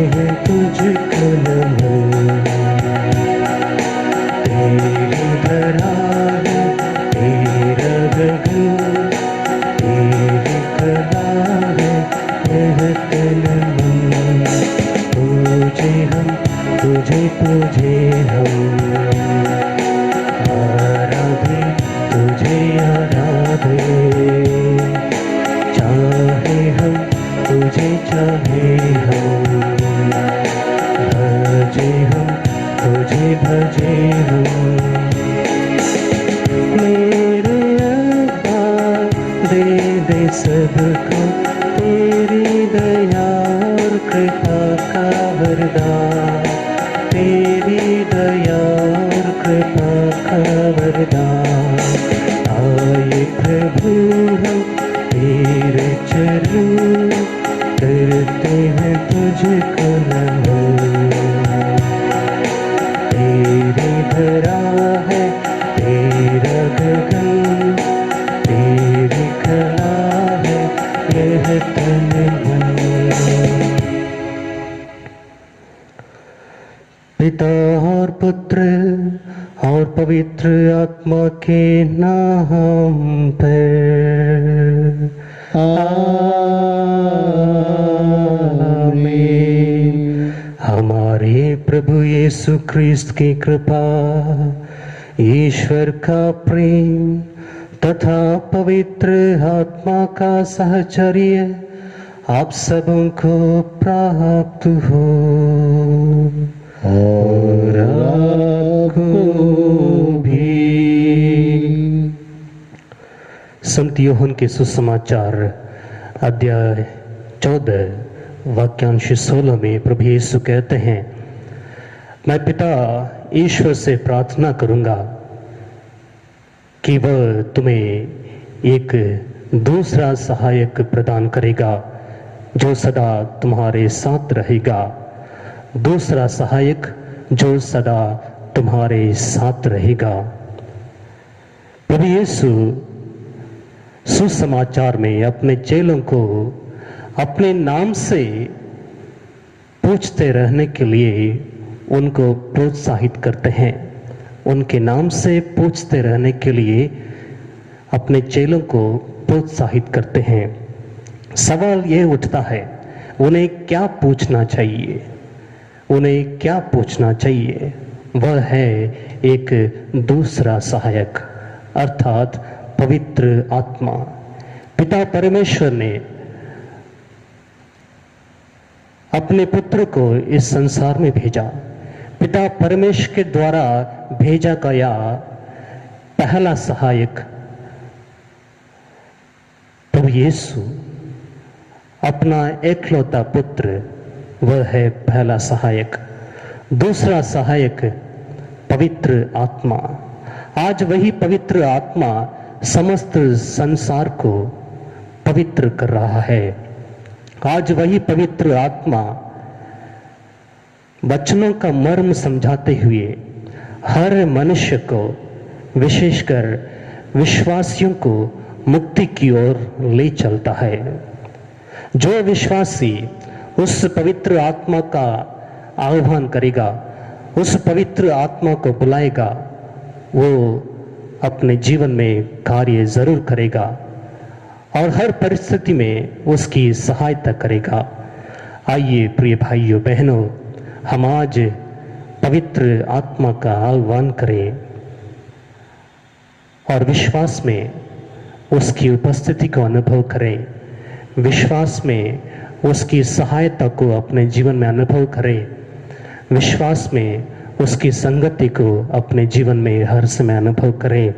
हैं तुझको नमन। तेरी धरा है तेरा गगन, तेरी कला है यह तन मन। तुझे हम तुझे तुझे हम आराधे, तुझे आराधे। चाहे हम तुझे चाहे हम, भजे हम तुझे भजे हम। मेरे अब्बा दे दे सबको तेरी दया और कृपा का वरदान, तेरी दया और कृपा का वरदान। आए प्रभु हम तेरे चरण, करते हैं तुझको नमन। तेरी धरा है तेरा गगन, तेरी कला है यह तन मन। पिता और पुत्र और पवित्र आत्मा के नाम पर आमीन। हमारे प्रभु यीशु ख्रिस्त की कृपा, ईश्वर का प्रेम तथा पवित्र आत्मा का सहचर्य आप सबों को प्राप्त हो और आपको भी। संत यूहन्ना के सुसमाचार अध्याय 14 वाक्यांश 16 में प्रभु यीशु कहते हैं, मैं पिता ईश्वर से प्रार्थना करूंगा कि वह तुम्हें एक दूसरा सहायक प्रदान करेगा जो सदा तुम्हारे साथ रहेगा। दूसरा सहायक जो सदा तुम्हारे साथ रहेगा। प्रभु यीशु सुसमाचार में अपने चेलों को अपने नाम से पूछते रहने के लिए उनको प्रोत्साहित करते हैं। उनके नाम से पूछते रहने के लिए अपने चेलों को प्रोत्साहित करते हैं। सवाल यह उठता है, उन्हें क्या पूछना चाहिए? उन्हें क्या पूछना चाहिए? वह है एक दूसरा सहायक, अर्थात पवित्र आत्मा। पिता परमेश्वर ने अपने पुत्र को इस संसार में भेजा। पिता परमेश्वर के द्वारा भेजा गया पहला सहायक प्रभु यीशु, अपना एकलौता पुत्र, वह है पहला सहायक। दूसरा सहायक पवित्र आत्मा। आज वही पवित्र आत्मा समस्त संसार को पवित्र कर रहा है। आज वही पवित्र आत्मा वचनों का मर्म समझाते हुए हर मनुष्य को, विशेषकर विश्वासियों को मुक्ति की ओर ले चलता है। जो विश्वासी उस पवित्र आत्मा का आह्वान करेगा, उस पवित्र आत्मा को बुलाएगा, वो अपने जीवन में कार्य जरूर करेगा और हर परिस्थिति में उसकी सहायता करेगा। आइए प्रिय भाइयों बहनों, हम आज पवित्र आत्मा का आह्वान करें और विश्वास में उसकी उपस्थिति को अनुभव करें। विश्वास में उसकी सहायता को अपने जीवन में अनुभव करें। विश्वास में उसकी संगति को अपने जीवन में हर समय अनुभव करें।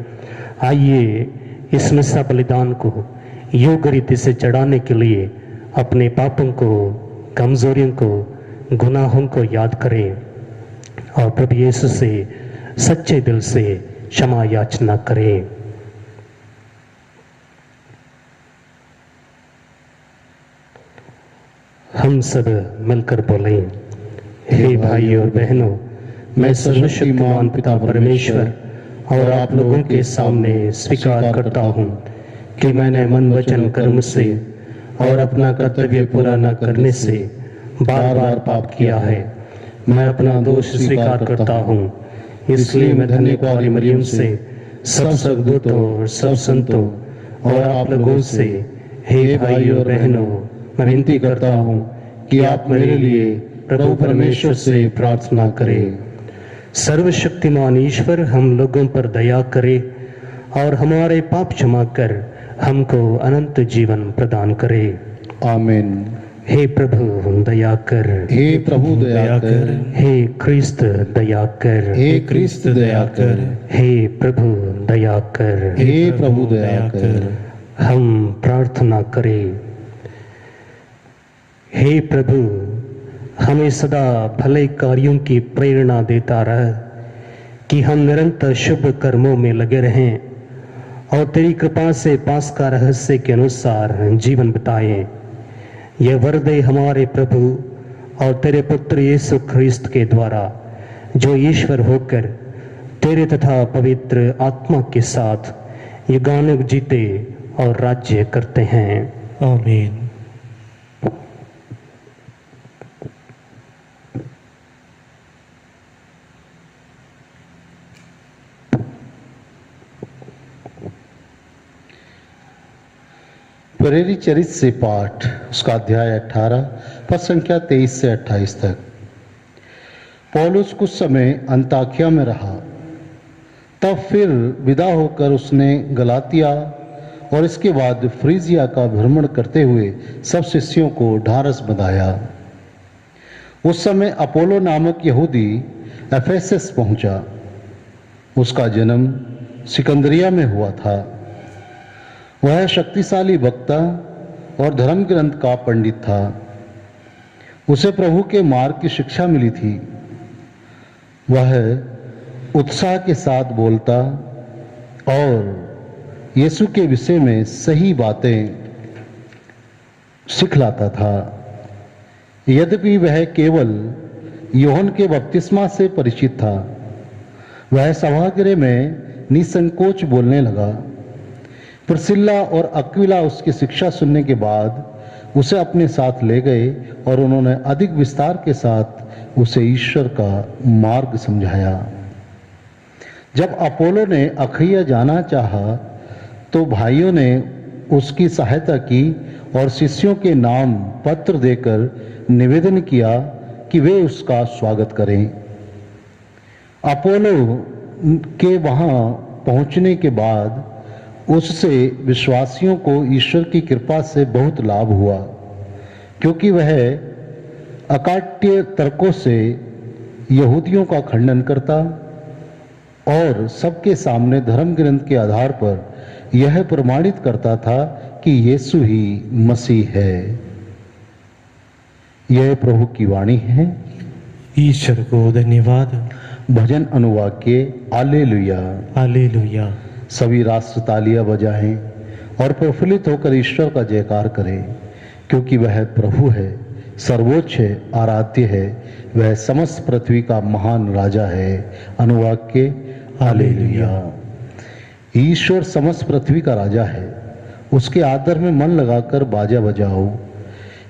आइए इस मिसा बलिदान को योग्य रीति से चढ़ाने के लिए अपने पापों को, कमजोरियों को, गुनाहों को याद करें और प्रभु यीशु से सच्चे दिल से क्षमा याचना करें। हम सब मिलकर बोलें, हे भाइयों और बहनों, मैं सर्वशक्तिमान पिता परमेश्वर और आप लोगों के सामने स्वीकार करता हूँ कि मैंने मन, वचन, कर्म से और अपना कर्तव्य पूरा न करने से बार बार पाप किया है। मैं अपना दोष स्वीकार करता हूँ, इसलिए मैं धन्य कुंवारी मरियम से, सब स्वर्गदूतों और सब संतों और आप लोगों से, हे भाइयों और बहनों, मैं विनती करता हूँ कि आप मेरे लिए प्रभु परमेश्वर से प्रार्थना करें। सर्वशक्तिमान ईश्वर हम लोगों पर दया करे और हमारे पाप क्षमा कर हमको अनंत जीवन प्रदान करे। आमीन। हे प्रभु दया कर, हे प्रभु दया कर, हे क्रिस्त दया कर, हे क्रिस्त दया कर, हे प्रभु दया कर, हे प्रभु दया कर। हम प्रार्थना करें। हे प्रभु, हमें सदा भले कार्यों की प्रेरणा देता रह कि हम निरंतर शुभ कर्मों में लगे रहें और तेरी कृपा से पास्का रहस्य के अनुसार जीवन बिताएं। यह वर दे हमारे प्रभु और तेरे पुत्र यीशु ख्रिस्त के द्वारा, जो ईश्वर होकर तेरे तथा पवित्र आत्मा के साथ युगानुग जीते और राज्य करते हैं। आमीन। प्रेरित चरित्र से पाठ, उसका अध्याय 18 पद संख्या 23 से 28 तक। पौलुस कुछ समय अंताकिया में रहा, तब फिर विदा होकर उसने गलातिया और इसके बाद फ्रीजिया का भ्रमण करते हुए सब शिष्यों को ढारस बंधाया। उस समय अपोलो नामक यहूदी एफेसस पहुंचा। उसका जन्म सिकंदरिया में हुआ था। वह शक्तिशाली वक्ता और धर्म ग्रंथ का पंडित था। उसे प्रभु के मार्ग की शिक्षा मिली थी। वह उत्साह के साथ बोलता और यीशु के विषय में सही बातें सिखलाता था। यद्यपि वह केवल यूहन्ना के बपतिस्मा से परिचित था, वह सभागृह में निसंकोच बोलने लगा। प्रिस्किल्ला और अक्विला उसकी शिक्षा सुनने के बाद उसे अपने साथ ले गए और उन्होंने अधिक विस्तार के साथ उसे ईश्वर का मार्ग समझाया। जब अपोलो ने अखैया जाना चाहा, तो भाइयों ने उसकी सहायता की और शिष्यों के नाम पत्र देकर निवेदन किया कि वे उसका स्वागत करें। अपोलो के वहां पहुंचने के बाद उससे विश्वासियों को ईश्वर की कृपा से बहुत लाभ हुआ, क्योंकि वह अकाट्य तर्कों से यहूदियों का खंडन करता और सबके सामने धर्म ग्रंथ के आधार पर यह प्रमाणित करता था कि यीशु ही मसीह है। यह प्रभु की वाणी है। ईश्वर को धन्यवाद। भजन अनुवाक्य हालेलुया। हालेलुया। सभी राष्ट्र तालियां बजाएं और प्रफुल्लित होकर ईश्वर का जयकार करें, क्योंकि वह प्रभु है, सर्वोच्च है, आराध्य है। वह समस्त पृथ्वी का महान राजा है। अनुवाक्य हालेलुया। ईश्वर समस्त पृथ्वी का राजा है। उसके आदर में मन लगाकर बाजा बजाओ।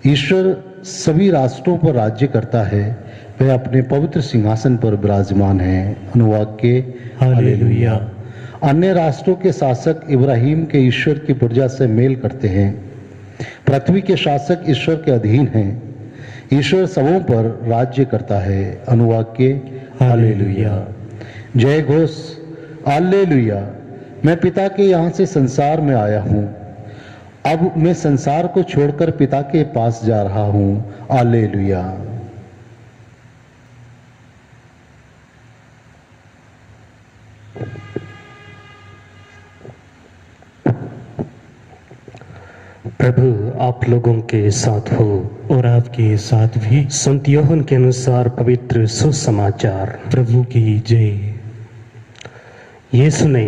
ईश्वर सभी राष्ट्रों पर राज्य करता है। वह अपने पवित्र सिंहासन पर विराजमान है। अनुवाक्य हालेलुया। अन्य राष्ट्रों के शासक इब्राहिम के ईश्वर की प्रजा से मेल करते हैं। पृथ्वी के शासक ईश्वर के अधीन हैं। ईश्वर सबों पर राज्य करता है। अनुवाक्य हालेलुया। जय घोष हालेलुया। मैं पिता के यहाँ से संसार में आया हूँ। अब मैं संसार को छोड़कर पिता के पास जा रहा हूँ। हालेलुया। प्रभु आप लोगों के साथ हो और आपके साथ भी। संत यूहन्ना के अनुसार पवित्र सुसमाचार। प्रभु की जय। यीशु ने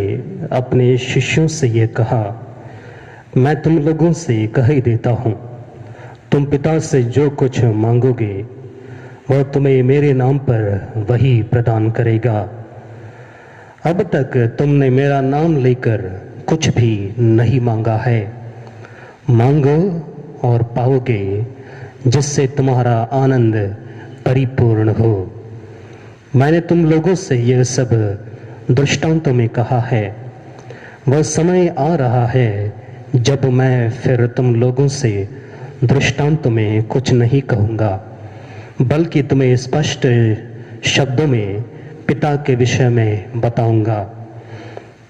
अपने शिष्यों से ये कहा, मैं तुम लोगों से कह ही देता हूँ, तुम पिता से जो कुछ मांगोगे वह तुम्हें मेरे नाम पर वही प्रदान करेगा। अब तक तुमने मेरा नाम लेकर कुछ भी नहीं मांगा है। मांगो और पाओगे, जिससे तुम्हारा आनंद परिपूर्ण हो। मैंने तुम लोगों से यह सब दृष्टांतों में कहा है। वह समय आ रहा है जब मैं फिर तुम लोगों से दृष्टांतों में कुछ नहीं कहूँगा, बल्कि तुम्हें स्पष्ट शब्दों में पिता के विषय में बताऊंगा।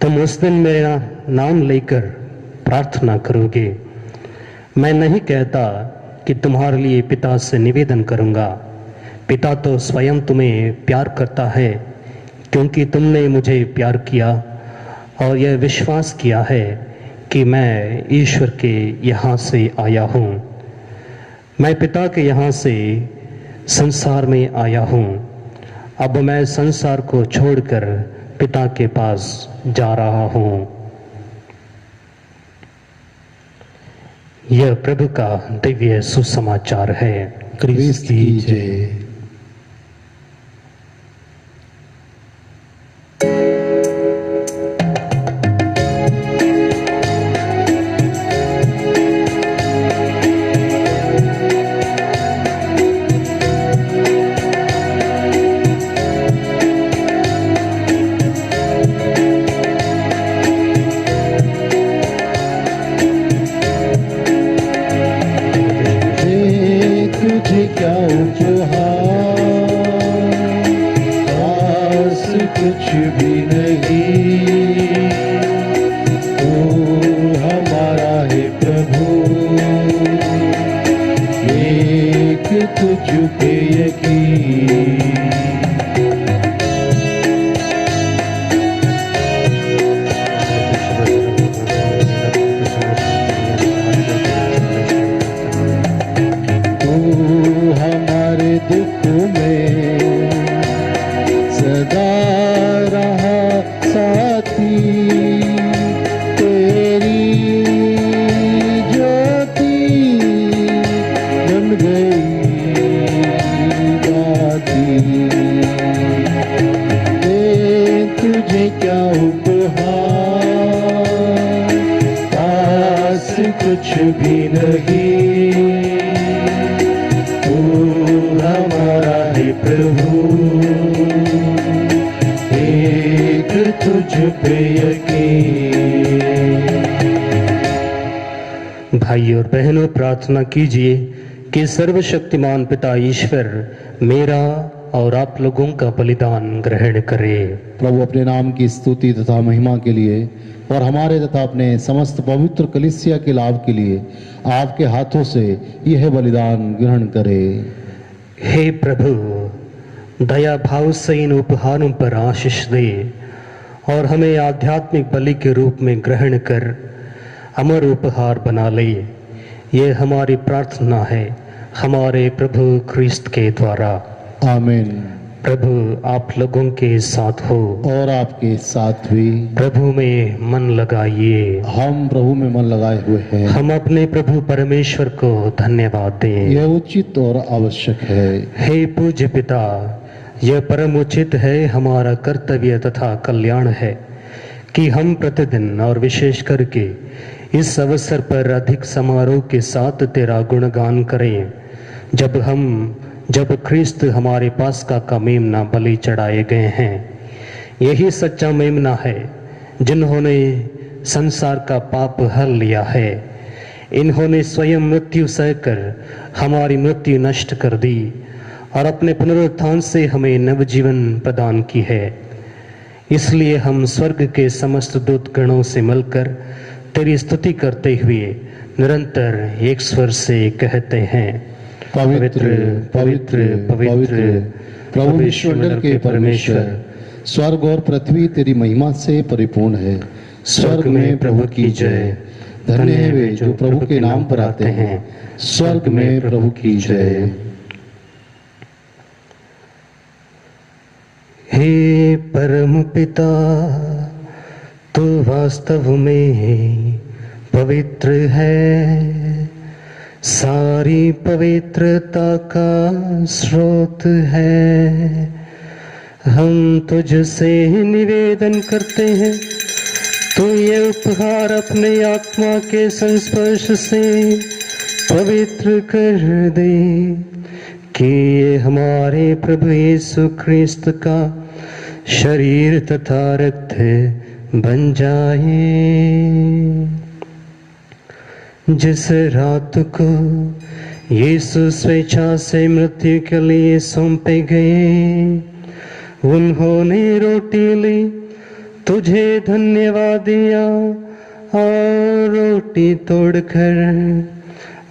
तुम उस दिन मेरा नाम लेकर प्रार्थना करोगे। मैं नहीं कहता कि तुम्हारे लिए पिता से निवेदन करूंगा। पिता तो स्वयं तुम्हें प्यार करता है, क्योंकि तुमने मुझे प्यार किया और यह विश्वास किया है कि मैं ईश्वर के यहाँ से आया हूँ। मैं पिता के यहाँ से संसार में आया हूँ। अब मैं संसार को छोड़कर पिता के पास जा रहा हूँ। यह प्रभु का दिव्य सुसमाचार है। क्रिस्त की जय। तुझे क्या उपहार, खास कुछ भी नहीं, तू हमारा है प्रभु, एक तुझ पे यकीन। हमारे दुख में सदा रहा साथी, तेरी ज्योति बन गई बाती। दे तुझे क्या उपहार, पास कुछ भी नहीं, हमारा है प्रभु, एक तुझ पे यकीन। भाई और बहनों, प्रार्थना कीजिए कि सर्वशक्तिमान पिता ईश्वर मेरा और आप लोगों का बलिदान ग्रहण करे। प्रभु अपने नाम की स्तुति तथा महिमा के लिए और हमारे तथा अपने समस्त पवित्र कलीसिया के लाभ के लिए आपके हाथों से यह बलिदान ग्रहण करे। हे प्रभु, दया भाव से इन उपहारों पर आशीष दे और हमें आध्यात्मिक बलि के रूप में ग्रहण कर अमर उपहार बना ले। ये हमारी प्रार्थना है हमारे प्रभु ख्रिस्त के द्वारा। आमीन। प्रभु आप लोगों के साथ हो और आपके साथ भी। प्रभु में मन लगाइए। हम प्रभु में मन लगाए हुए हैं। हम अपने प्रभु परमेश्वर को धन्यवाद दें। यह उचित और आवश्यक है। हे पूज्य पिता, यह परम उचित है, हमारा कर्तव्य तथा कल्याण है कि हम प्रतिदिन और विशेष करके इस अवसर पर अधिक समारोह के साथ तेरा गुणगान करें, जब ख्रिस्त हमारे पास का मेमना बलि चढ़ाए गए हैं। यही सच्चा मेमना है जिन्होंने संसार का पाप हर लिया है। इन्होंने स्वयं मृत्यु सहकर हमारी मृत्यु नष्ट कर दी और अपने पुनरुत्थान से हमें नवजीवन प्रदान की है। इसलिए हम स्वर्ग के समस्त दूत गणों से मिलकर तेरी स्तुति करते हुए निरंतर एक स्वर से कहते हैं, पवित्र पवित्र पवित्र प्रभु विश्वमंडल के परमेश्वर, स्वर्ग और पृथ्वी तेरी महिमा से परिपूर्ण है। स्वर्ग में प्रभु की जय। धन्य है वे जो प्रभु के नाम पर आते हैं। स्वर्ग में प्रभु की जय। हे परम पिता, तू वास्तव में पवित्र है, सारी पवित्रता का स्रोत है। हम तुझसे निवेदन करते हैं, तू ये उपहार अपने आत्मा के संस्पर्श से पवित्र कर दे कि ये हमारे प्रभु यीशु ख्रिस्त का शरीर तथा रक्त बन जाए। जिस रात को यीशु स्वेच्छा से मृत्यु के लिए सौंपे गए, उन्होंने रोटी ली, तुझे धन्यवाद दिया और रोटी तोड़कर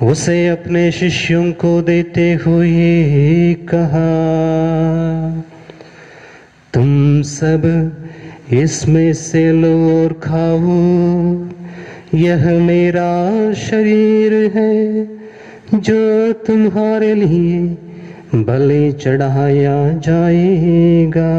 उसे अपने शिष्यों को देते हुए कहा, तुम सब इसमें से लो और खाओ, यह मेरा शरीर है जो तुम्हारे लिए बलि चढ़ाया जाएगा।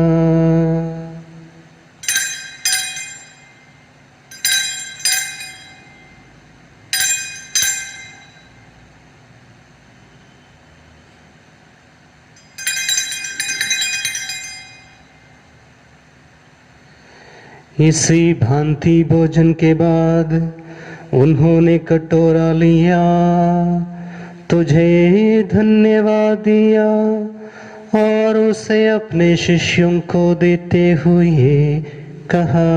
इसी भांति भोजन के बाद उन्होंने कटोरा लिया, तुझे धन्यवाद दिया और उसे अपने शिष्यों को देते हुए कहा,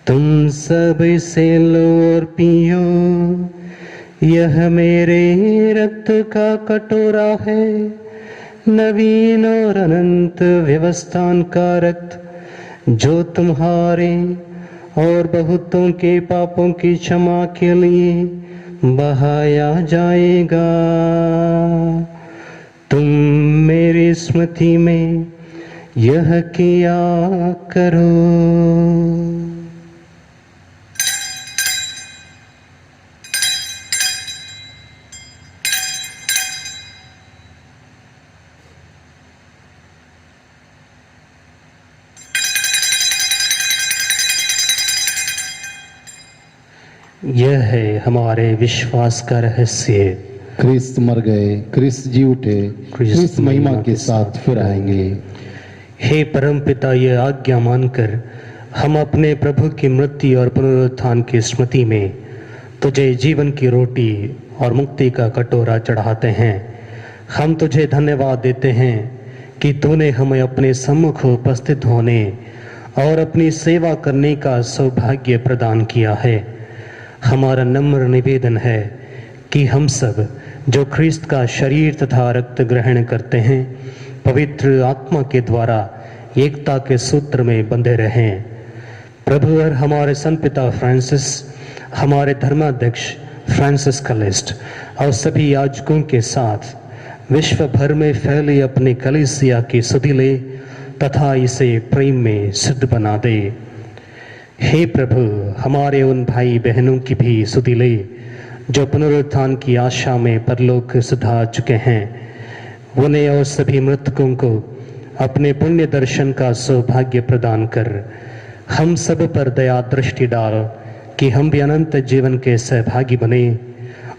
तुम सब इसे लो और पियो, यह मेरे रक्त का कटोरा है, नवीन और अनंत व्यवस्थान का रक्त, जो तुम्हारे और बहुतों के पापों की क्षमा के लिए बहाया जाएगा। तुम मेरी स्मृति में यह किया करो। यह है हमारे विश्वास का रहस्य। क्रिस्त मर गए, क्रिस्त जी उठे, क्रिस्त महिमा के साथ फिर आएंगे। हे परमपिता, यह आज्ञा मानकर हम अपने प्रभु की मृत्यु और पुनरुत्थान की स्मृति में तुझे जीवन की रोटी और मुक्ति का कटोरा चढ़ाते हैं। हम तुझे धन्यवाद देते हैं कि तूने हमें अपने सम्मुख उपस्थित होने और अपनी सेवा करने का सौभाग्य प्रदान किया है। हमारा नम्र निवेदन है कि हम सब जो ख्रिस्त का शरीर तथा रक्त ग्रहण करते हैं, पवित्र आत्मा के द्वारा एकता के सूत्र में बंधे रहें। प्रभु और हमारे संत पिता फ्रांसिस, हमारे धर्माध्यक्ष फ्रांसिस कलिस्ट और सभी याजकों के साथ विश्व भर में फैली अपनी कलीसिया की सुधि ले तथा इसे प्रेम में सिद्ध बना दे। हे प्रभु, हमारे उन भाई बहनों की भी सुधि ले जो पुनरुत्थान की आशा में परलोक सिधा चुके हैं। उन्हें और सभी मृतकों को अपने पुण्य दर्शन का सौभाग्य प्रदान कर हम सब पर दया दृष्टि डाल कि हम भी अनंत जीवन के सहभागी बने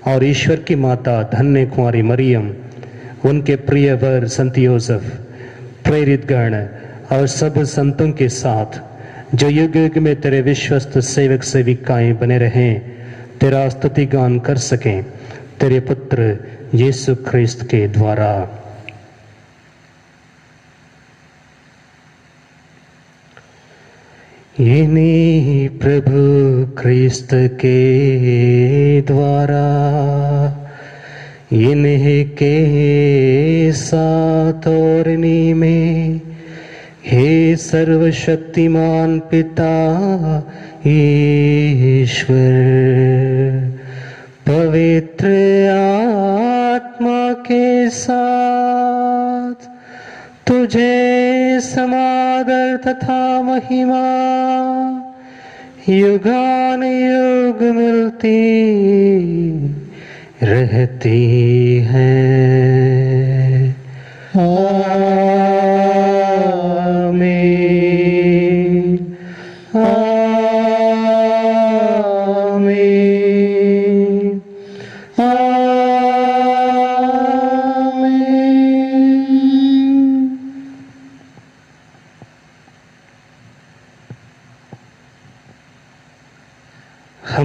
और ईश्वर की माता धन्य कुंवारी मरियम, उनके प्रिय वर संत योसेफ, प्रेरित गण और सब संतों के साथ जो युग युग में तेरे विश्वस्त सेवक सेविकाएं बने रहें, तेरा स्तुति गान कर सकें तेरे पुत्र यीशु ख्रिस्त के द्वारा। इन्हीं प्रभु ख्रिस्त के द्वारा, इन्हीं के साथ और इन्हीं में, हे सर्वशक्तिमान पिता ईश्वर, पवित्र आत्मा के साथ तुझे समादर तथा महिमा युगान युग मिलती रहती है।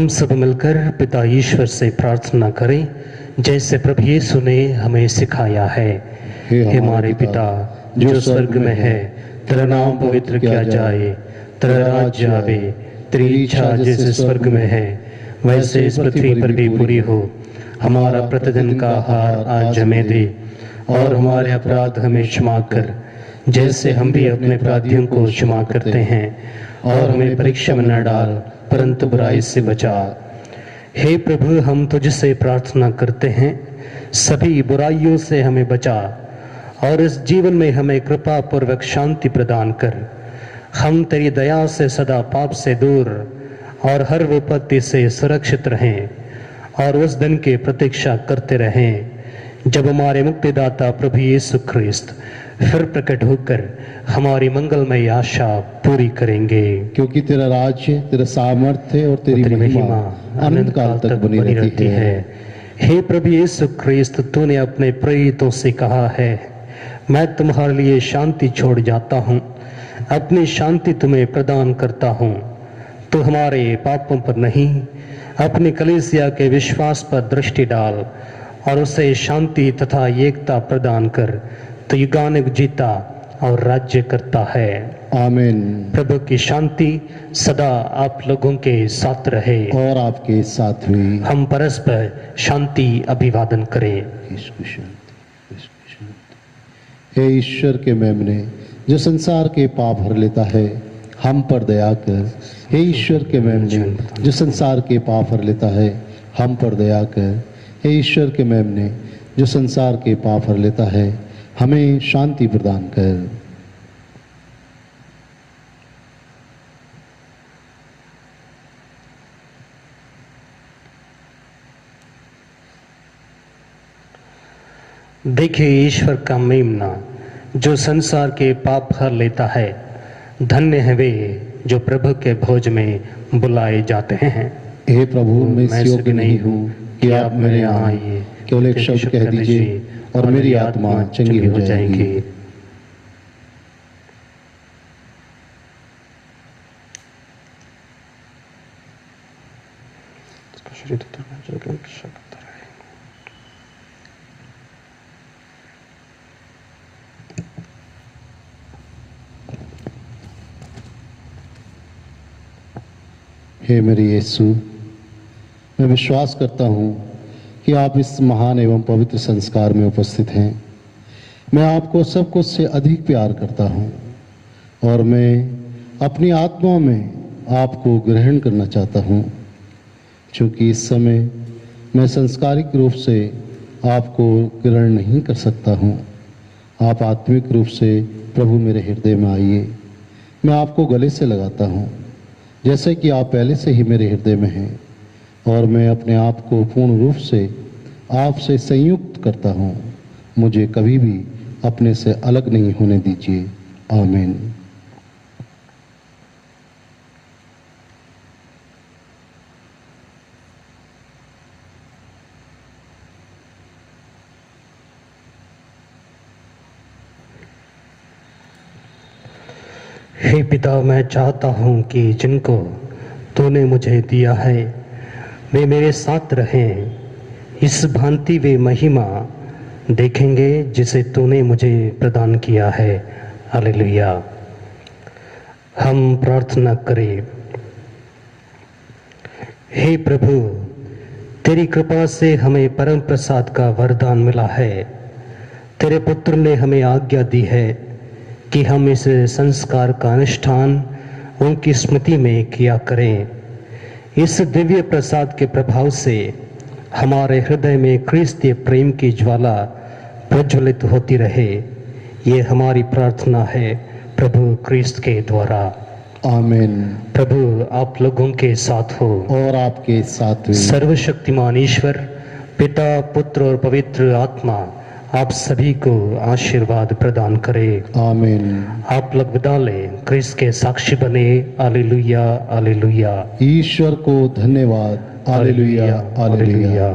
हम सब मिलकर पिता ईश्वर से प्रार्थना करें जैसे प्रभु यीशु ने हमें सिखाया है। हे हमारे पिता जो स्वर्ग में है, तेरा नाम पवित्र किया जाए, तेरा राज्य आवे, तेरी इच्छा जैसे स्वर्ग में है वैसे इस पृथ्वी पर भी पूरी हो। हमारा प्रतिदिन का आहार आज हमें दे, और हमारे अपराध हमें क्षमा कर जैसे हम भी अपने अपराधियों को क्षमा करते हैं, और हमें परीक्षा में न डाल परंतु बुराई से बचा। हे प्रभु, हम तुझसे प्रार्थना करते हैं, सभी बुराइयों से हमें बचा और इस जीवन में हमें कृपा पूर्वक शांति प्रदान कर। हम तेरी दया से सदा पाप से दूर और हर विपत्ति से सुरक्षित रहें, और उस दिन की प्रतीक्षा करते रहें जब हमारे मुक्तिदाता प्रभु यीशु ख्रिस्त फिर प्रकट होकर हमारी मंगलमय आशा पूरी करेंगे। क्योंकि तेरा राज्य, तेरा सामर्थ्य और तेरी महिमा अनंत काल तक बनी रहती है। हे प्रभु यीशु ख्रिस्त, तूने अपने प्रेरितों से कहा है, मैं तुम्हारे लिए शांति छोड़ जाता हूँ, अपनी शांति तुम्हें प्रदान करता हूँ। तो हमारे पापों पर नहीं, अपनी कलीसिया के विश्वास पर दृष्टि डाल और उसे शांति तथा एकता प्रदान कर। तो युगानुग जीता और राज्य करता है। आमीन। प्रभु की शांति सदा आप लोगों के साथ रहे और आपके साथ भी। हम परस्पर शांति अभिवादन करें। हे ईश्वर के मेमने, जो संसार के पाप भर लेता है, हम पर दया कर। हे ईश्वर के मेमने, जो संसार के पाप भर लेता है, हम पर दया कर। हे ईश्वर के मेमने, जो संसार के पाप भर लेता है, हमें शांति प्रदान कर। देखिए ईश्वर का मेमना जो संसार के पाप हर लेता है। धन्य है वे जो प्रभु के भोज में बुलाए जाते हैं। हे प्रभु, मैं इस योग्य नहीं हूँ कि आप मेरे यहाँ आइए, केवल एक शब्द कह दीजिए और मेरी आत्मा चंगी हो जाएगी। हे मेरे यीशु, मैं विश्वास करता हूँ कि आप इस महान एवं पवित्र संस्कार में उपस्थित हैं। मैं आपको सब कुछ से अधिक प्यार करता हूँ और मैं अपनी आत्मा में आपको ग्रहण करना चाहता हूँ। चूँकि इस समय मैं संस्कारिक रूप से आपको ग्रहण नहीं कर सकता हूँ, आप आत्मिक रूप से प्रभु मेरे हृदय में आइए। मैं आपको गले से लगाता हूँ जैसे कि आप पहले से ही मेरे हृदय में हैं, और मैं अपने आप को पूर्ण रूप से आपसे संयुक्त करता हूँ। मुझे कभी भी अपने से अलग नहीं होने दीजिए। आमीन। हे पिता, मैं चाहता हूँ कि जिनको तूने मुझे दिया है वे मेरे साथ रहें। इस भांति वे महिमा देखेंगे जिसे तूने मुझे प्रदान किया है। हालेलुया। हम प्रार्थना करें। हे प्रभु, तेरी कृपा से हमें परम प्रसाद का वरदान मिला है। तेरे पुत्र ने हमें आज्ञा दी है कि हम इस संस्कार का अनुष्ठान उनकी स्मृति में किया करें। इस दिव्य प्रसाद के प्रभाव से हमारे हृदय में क्रिस्तीय प्रेम की ज्वाला प्रज्वलित होती रहे। ये हमारी प्रार्थना है प्रभु क्रिस्त के द्वारा। आमीन। प्रभु आप लोगों के साथ हो और आपके साथ भी। सर्वशक्तिमान ईश्वर पिता, पुत्र और पवित्र आत्मा आप सभी को आशीर्वाद प्रदान करे। आमीन। आप लोग विदा लें, क्रिस्त के साक्षी बने। Hallelujah, hallelujah. ईश्वर को धन्यवाद। Hallelujah, hallelujah.